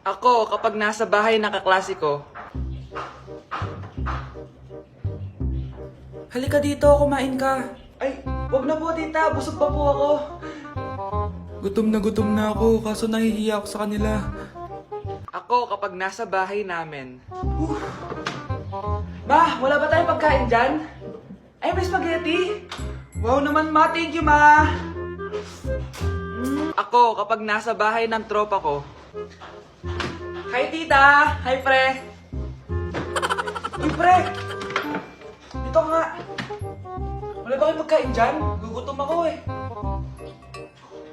Ako, kapag nasa bahay ng kaklase ko. Halika dito, kumain ka. Ay, wag na po tita, busog pa po ako. Gutom na ako, kaso nahihiya ako sa kanila. Ako, kapag nasa bahay namin. Ma, wala ba tayong pagkain dyan? Ay, may spaghetti? Wow naman ma, thank you ma. Ako, kapag nasa bahay ng tropa ko. Hi tita! Hi pre! Uy pre! Dito nga! Wala ba kayong pagkain dyan? Gugutom ako eh.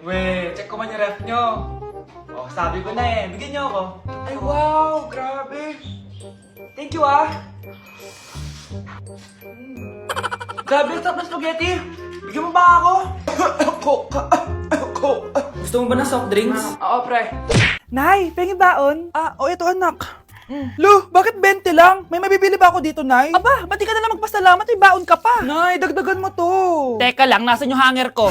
Weh, check ko man yung ref nyo. Oh, sabi ko na eh. Bigyan nyo ako. Ay wow! Grabe! Thank you ah! Grabe, ang sarap na spaghetti! Bigyan mo ba ako? Gusto mo ba ng soft drinks? Oo pre. Nay, pengi baon? Ito anak. Lu, bakit 20 lang? May mabibili ba ako dito, Nay? Aba, ba't di ka na lang magpasalamat? May baon ka pa. Nay, dagdagan mo to. Teka lang, nasan yung hanger ko?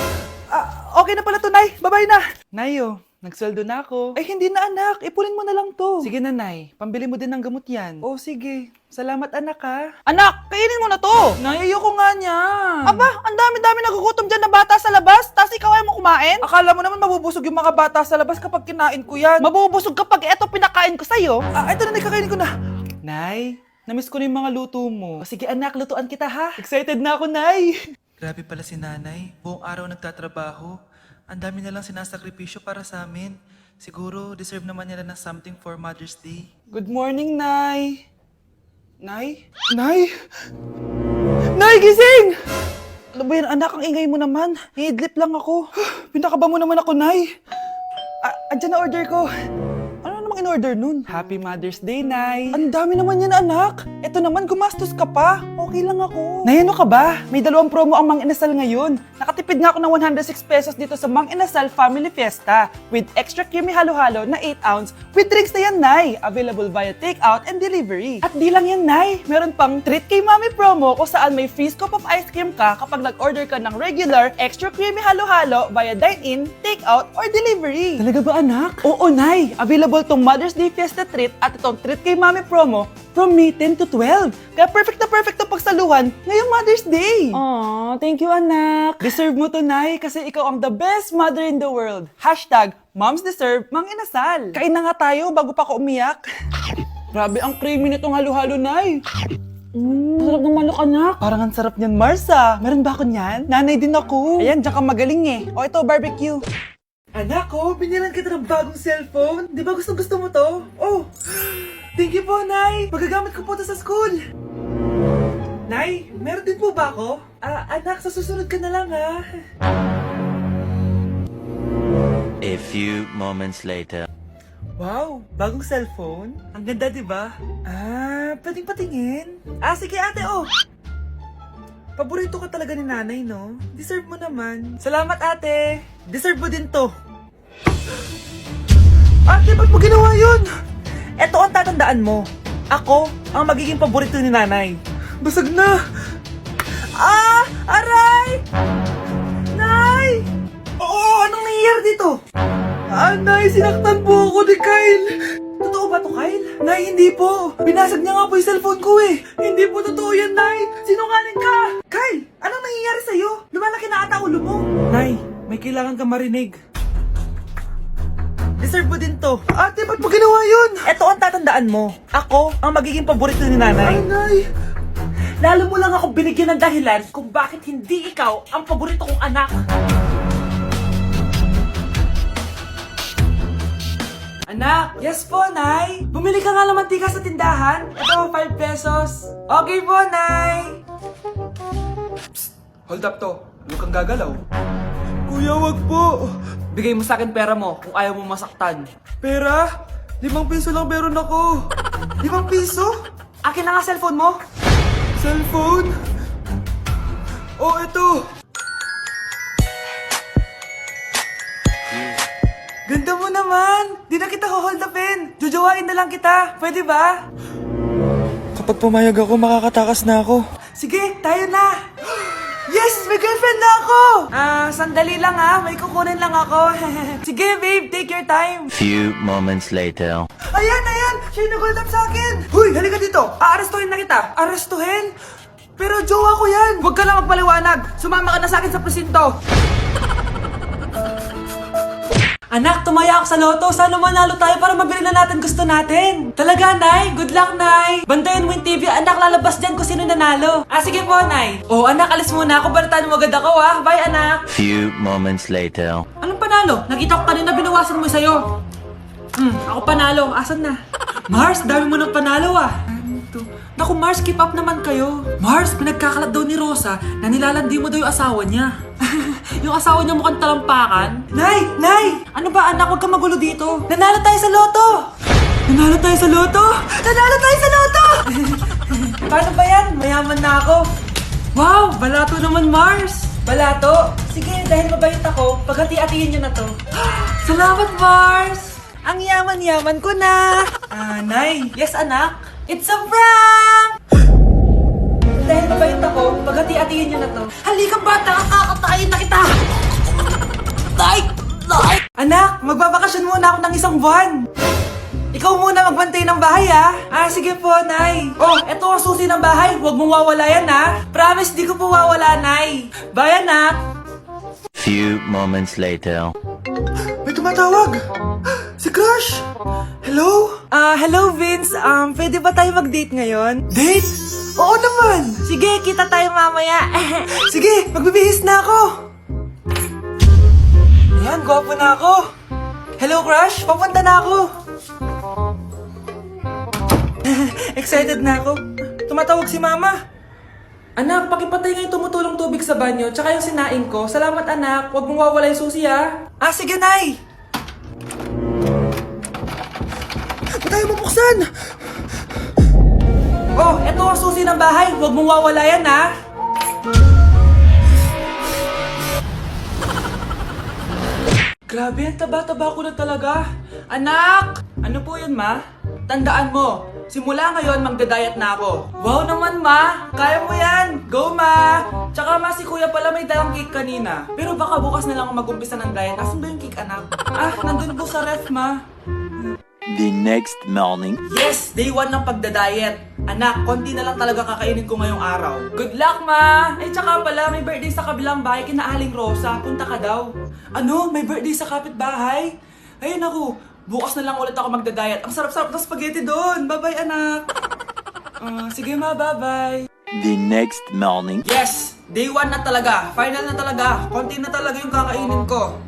Okay na pala to, Nay. Bye-bye na. Nay, nagsweldo na ako. Ay, hindi na anak. Ipunin mo na lang to. Sige na, Nay. Pambili mo din ng gamot yan. Oh, sige. Salamat, anak, ha. Anak, kainin mo na to. Nay, ayoko nga niya. Aba, ang dami-dami nagugutom dyan na bata sa labas. Tapos ikaw ay mo kumain? Akala mo naman mabubusog yung mga bata sa labas kapag kinain ko yan. Mabubusog kapag eto pinakain ko sa'yo. Ito na, Nay, kakainin ko na. Nay, namiss ko na yung mga luto mo. Sige, anak, lutuan kita, ha. Excited na ako, Nay. Grabe pala si nanay, buong araw nagtatrabaho. Ang dami na lang sinasakripisyo para sa amin. Siguro, deserve naman nila ng something for Mother's Day. Good morning, Nay. Nay? Nay? Nay, gising! Ano ba yan, anak? Ang ingay mo naman. Hidlip lang ako. Pinakaba mo naman ako, Nay. Andyan na order ko. Ano namang in-order nun? Happy Mother's Day, Nay. Ang dami naman yan, anak. Eto naman, gumastos ka pa. Okay lang ako. Nay, ano ka ba? May 2 promo ang Mang Inasal ngayon. Nakatipid nga ako ng 106 pesos dito sa Mang Inasal Family Fiesta with extra creamy halo-halo na 8 ounce with drinks na yan, Nay. Available via takeout and delivery. At di lang yan, Nay. Meron pang Treat Kay Mami promo kung saan may free scoop of ice cream ka kapag nag-order ka ng regular extra creamy halo-halo via dine-in, takeout, or delivery. Talaga ba, anak? Oo, Nay. Available tong Mother's Day Fiesta Treat at itong Treat Kay Mami promo from May 10 to 12. Kaya perfect na pagsaluhan ngayong Mother's Day. Aww, thank you, anak. Deserve mo to, Nay, kasi ikaw ang the best mother in the world. #Moms deserve Mang Inasal. Kain na nga tayo bago pa ako umiyak. Grabe ang creamy nitong halo-halo, Nay. Sarap ng manok, anak. Parang ang sarap niyan, Marsa. Meron ba ako niyan? Nanay din ako. Ayan, diyan ka magaling eh. O ito, barbecue. Anak ko, binilan kita ng bagong cellphone. Di ba gusto mo to? Oh, thank you po, Nay. Magagamit ko po to sa school. Nay, meron din po ba ako? Anak, sa susunod ka na lang, ha? A few moments later. Wow, bagong cellphone? Ang ganda, di ba? Pwedeng patingin? Sige ate, oh. Paborito ka talaga ni nanay, no? Deserve mo naman. Salamat, ate. Deserve mo din to. Ate, ba't mo ginawa yun? Eto ang tatandaan mo. Ako ang magiging paborito ni nanay. Basag na! Aray! Nay! Oo, anong nangyayari dito? Nay, sinaktan po ako ni Kyle. Totoo ba to, Kyle? Nay, hindi po. Binasag niya nga po yung cellphone ko eh. Hindi po totoo yan, Nay. Sinungaling ka. Kyle, anong nangyayari sa'yo? Lumalaki na ata ulo mo. Nay, may kailangan kang marinig. Deserve mo din to. Ate, ba't mo ginawa yun? Eto ang tatandaan mo. Ako ang magiging paborito ni nanay. Nay! Lalo mo lang ako binigyan ng dahilan kung bakit hindi ikaw ang paborito kong anak. Anak! Yes po, Nay! Bumili ka nga ng mantika sa tindahan. Ito, 5 pesos. Okay po, Nay! Psst! Hold up to. Huwag kang gagalaw. Kuya, wag po. Bigay mo sa akin pera mo kung ayaw mo masaktan. Pera? 5 piso lang meron ako. 5 piso? Akin na nga cellphone mo. Cellphone? Oh, ito. Ganda mo naman! Di na kita hold upin! Jojowain na lang kita! Pwede ba? Kapag pumayag ako, makakatakas na ako. Sige, tayo na! Yes! May girlfriend na ako! Sandali lang may kukunin lang ako. Sige, babe, take your time. Few moments later. Ayan! Siya yung nag-hold up sa akin! Huy, halika dito! Aarestuhin na kita! Arestuhin? Pero jowa ko yan! Huwag ka lang magpaliwanag! Sumama ka na sa akin sa presinto! Anak, tumaya ako sa loto. Sana manalo tayo para mabili na natin gusto natin. Talaga, Nay? Good luck, Nay. Bantayan mo yung TV. Anak, lalabas dyan kung sino nanalo. Sige po, Nay. Anak, alis muna ako. Balitaan mo agad ako, Bye, anak. Few moments later. Anong panalo? Nakita ko kanina binawasan mo sa'yo. Ako panalo. Asan na? Mars, dami mo ng panalo, Naku, Mars, keep up naman kayo. Mars, pinagkakalat daw ni Rosa na nilalandi mo daw yung asawa niya. Yung asawa niya mukhang talampakan. Nay! Ano ba, anak? Huwag kang magulo dito. Nanalo tayo sa loto! Nanalo tayo sa loto! Paano ba yan? Mayaman na ako. Wow, balato naman, Mars. Balato? Sige, dahil mabait ako, paghati-hatiin niyo na to. Salamat, Mars! Ang yaman-yaman ko na. Nay. Yes, anak? It's a prank! Dahil mabait ako, paghati-hatiin niyo na to. Halika, bata! Kakatayin na kita! Nay! Anak, magbabakasyon muna ako ng isang buwan. Ikaw muna magbantay ng bahay, sige po, Nay. Eto ang susi ng bahay. Huwag mong wawala yan, Promise, di ko po wawala, Nay. Bye, anak. Few moments later. May tumatawag! Si Crush! Hello? Hello, Vince. Pwede ba tayo mag-date ngayon? Date? Oo naman! Sige, kita tayo mamaya. Sige, magbibihis na ako! Ayan, gwapo na ako. Hello, Crush. Papunta na ako. Excited na ako. Tumatawag si Mama. Anak, pakipatay nga yung tumutulong tubig sa banyo, tsaka yung sinaing ko. Salamat, anak. Huwag mong wawala yung susi, sige, Nay! Ba't tayo mabuksan? Eto ang susi ng bahay. Huwag mong wawala yan, Grabe, ang taba-taba ko na talaga. Anak! Ano po yun, Ma? Tandaan mo, simula ngayon magda-diet na ako. Wow naman, Ma! Kaya mo yan! Go, Ma! Tsaka, Ma, si Kuya pala may dalang cake kanina. Pero baka bukas na lang ako mag-umpisa ng diet. Asan ba yung cake, anak? Nandun po sa ref, Ma. The next morning. Yes! Day 1 ng pagda-diet. Anak, konti na lang talaga kakainin ko ngayong araw. Good luck, Ma! Ay, tsaka pala, may birthday sa kabilang bahay kina Aling Rosa. Punta ka daw. Ano? May birthday sa kapitbahay? Ayun ako. Bukas na lang ulit ako magda-diet. Ang sarap-sarap ng spaghetti doon. Bye-bye, anak. Sige, Ma. Bye-bye. The next morning. Yes! Day 1 na talaga. Final na talaga. Konti na talaga yung kakainin ko.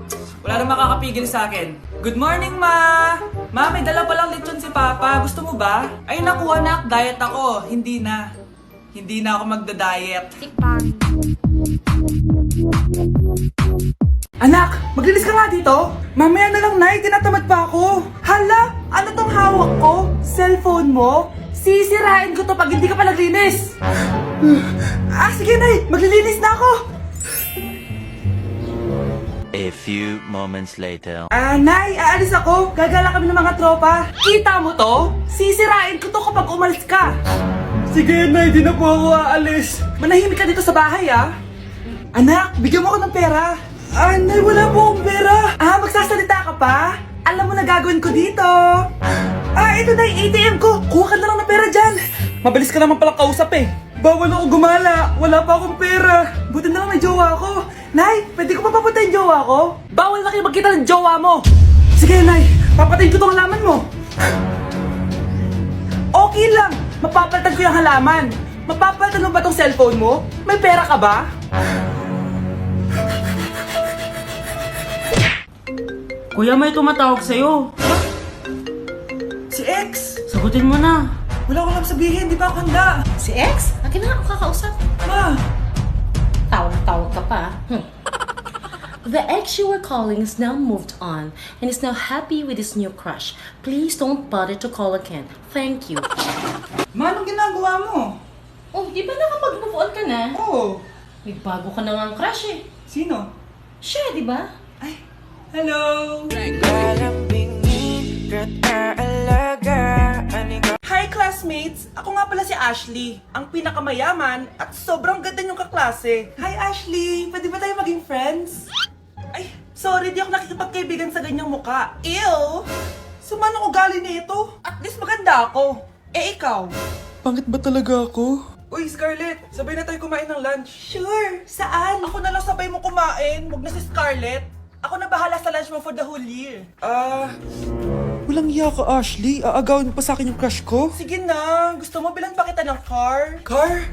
Wala na makakapigil sa akin. Good morning, Ma! Ma, may dala palang lechon si Papa. Gusto mo ba? Ay, naku, anak. Diet ako. Hindi na. Hindi na ako magda-diet. Anak, maglinis ka nga dito. Mamaya na lang, Nay. Tinatamad pa ako. Hala, ano tong hawak ko? Cellphone mo? Sisirain ko to pag hindi ka pa naglinis. Sige, Nay. Maglilinis na ako. A few moments later. Nay, aalis ako. Gagala kami ng mga tropa. Kita mo to? Sisirain ko to kapag umalis ka. Sige, Nay. Di na po ako aalis. Manahimik ka dito sa bahay, Anak, bigyan mo ko ng pera. Nay, wala po akong pera. Magsasalita ka pa? Alam mo na gagawin ko dito. Ito na yung ATM ko. Kuha ka na lang ng pera dyan. Mabilis ka naman palang kausap Bawal ako gumala. Wala pa akong pera. Buti na lang may jowa ako. Nay, pwede ko pa papatayin jowa ko? Bawal na kayo magkita ng jowa mo. Sige, Nay. Papatayin ko tong halaman mo. Okay lang. Mapapalitan ko yung halaman. Mapapalitan mo ba tong cellphone mo? May pera ka ba? Kuya, may tumatawag sa'yo. Si X. Sagutin mo na. Wala ko lang sabihin. Di ba ako handa? Si X? Akin na nga ako kakausap. Ma. Tawag ka pa. The ex you were calling is now moved on and is now happy with his new crush. Please don't bother to call again. Thank you. Ma, anong ginagawa mo? Oh, di ba nakapag-move on ka na? Oo. May bago ka na nga crush eh. Sino? Siya, di ba? Hello! Hi, classmate! classmates! Ako nga pala si Ashley, ang pinakamayaman at sobrang ganda niyong kaklase. Hi Ashley! Pwede ba tayo maging friends? Ay, sorry, di ako nakikipagkaibigan sa ganyang muka. Ew! Sumano ugali nito? At least maganda ako. Eh ikaw? Pangit ba talaga ako? Uy, Scarlett! Sabay na tayo kumain ng lunch. Sure! Saan? Ako na lang sabay mo kumain. Huwag na si Scarlett. Ako na bahala sa lunch mo for the whole year. Walang iya ka, Ashley. Aagawin mo pa sa akin yung crush ko? Sige na. Gusto mo bilan pa kita ng car? Car?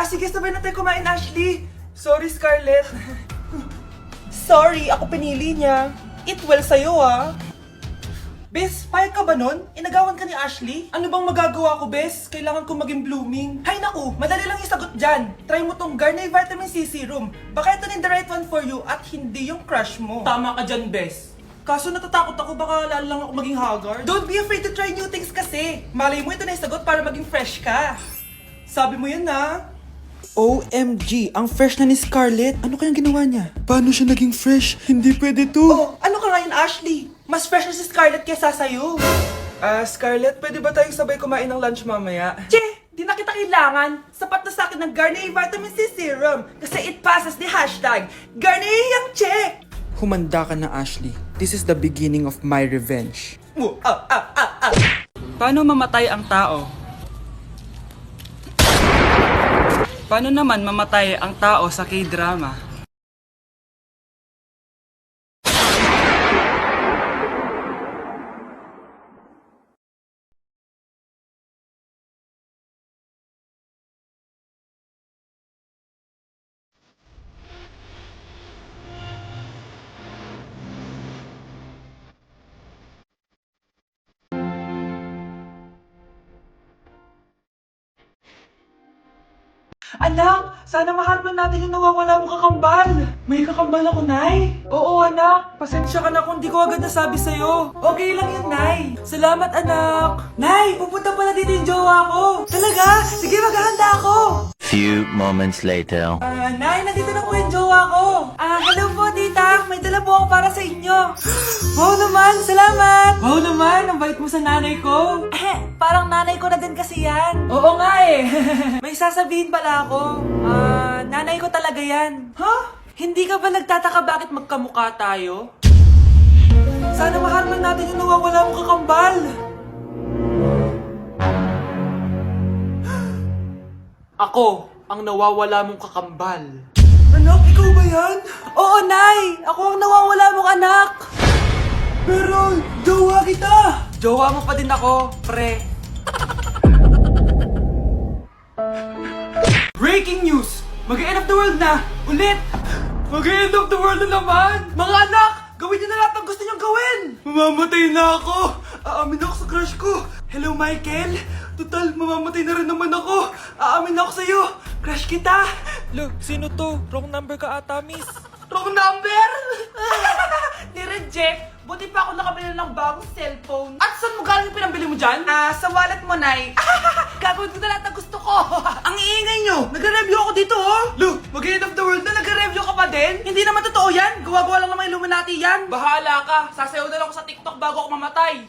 Sige, sabay na tayo kumain, Ashley. Sorry, Scarlett. Sorry, ako pinili niya. Eat well sa'yo, ah. Bes, payag ka ba nun? Inagawan ka ni Ashley? Ano bang magagawa ko, Bes? Kailangan ko maging blooming. Hay naku, madali lang isagot dyan. Try mo tong Garnier Vitamin C Serum. Baka ito na the right one for you at hindi yung crush mo. Tama ka dyan, Bes. Kaso natatakot ako, baka lalo lang ako maging haggard. Don't be afraid to try new things kasi. Malay mo ito na isagot para maging fresh ka. Sabi mo yun na. OMG, ang fresh na ni Scarlett. Ano kayang ginawa niya? Paano siya naging fresh? Hindi pwede to. Oh, ano ka ngayon, Ashley? Mas fresh na si Scarlett kesa sa'yo. Scarlett, pwede ba tayong sabay kumain ng lunch mamaya? Che, di na kita kailangan. Sapat na sa akin ng Garnier Vitamin C Serum. Kasi it passes the hashtag Garnier yang che. Humanda ka na, Ashley. This is the beginning of my revenge. Paano mamatay ang tao? Paano naman mamatay ang tao sa K-drama? Anak, sana maharman natin yung nawawala mong kakambal. May kakambal ako, Nay. Oo, anak. Pasensya ka na kung di ko agad nasabi sa'yo. Okay lang yun, Nay. Salamat, anak. Nay, pupunta pala dito yung jowa ko. Talaga? Sige, maghahanda ako. Few moments later. Nay, nandito na po yung jowa ko. Hello po, tita. May dala po ako para sa inyo. Wow naman, salamat. Wow naman, ang bait mo sa nanay ko. Parang nanay ko na din kasi yan. Oo nga eh. May sasabihin pala ako. Nanay ko talaga yan. Hindi ka ba nagtataka bakit magkamukha tayo? Sana maharman natin yung nawawala mong kakambal. Ako, ang nawawala mong kakambal. Anak, ikaw ba yan? Oo, Nay! Ako ang nawawala mong anak! Pero, jowa kita! Jowa mo pa din ako, pre. Breaking news! Mag-end of the world na! Ulit! Mag-end of the world na naman! Mga anak! Gawin niyo na lahat ng gusto niyong gawin! Mamamatay na ako! Aamin ako sa crush ko! Hello, Michael! Total, mamamatay na rin naman ako! Aamin ako sa'yo! Crush kita! Look, sino to? Wrong number ka ata, miss. Wrong number! Ni-reject! Buti pa ako nakabili ng bagong cellphone. At saan mo galing yung pinambili mo dyan? Sa wallet mo, Nay. Gagawin ko na lahat ng gusto ko. Ang iingay nyo! Nagre-review ako dito, oh! Look, mag-end of the world na nagre-review ka pa din? Hindi naman totoo yan! Gawa-gawa lang naman Illuminati yan! Bahala ka! Sasayaw na lang ako sa TikTok bago ako mamatay!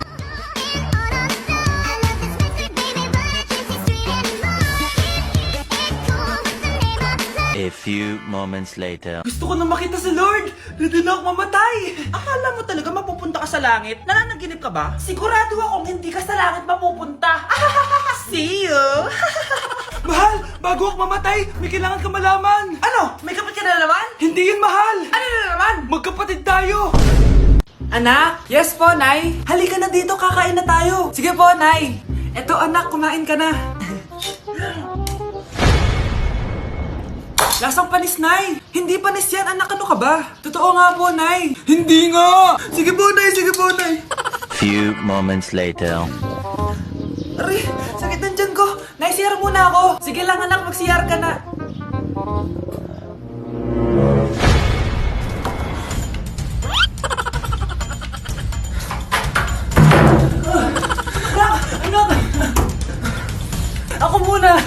A few moments later. Gusto ko na makita si Lord! Ready na ako mamatay! Akala mo talaga mapupunta ka sa langit? Nananaginip ka ba? Sigurado akong hindi ka sa langit mapupunta! See you! Mahal! Bago ako mamatay, may kailangan ka malaman! Ano? May kapatid ka na naman? Hindi yun, mahal! Ano na naman? Magkapatid tayo! Anak? Yes po, Nay? Halika na dito, kakain na tayo! Sige po, Nay! Eto anak, kumain ka na! Lasang panis, Nay! Hindi panis yan, anak, ano ka ba? Totoo nga po, Nay! Hindi nga! Sige po, Nay! Sige po, Nay! Few moments later. Aray! Sakit ng tiyan ko! Nay, CR muna ako! Sige lang, anak, mag-CR ka na! Anak! Ako muna!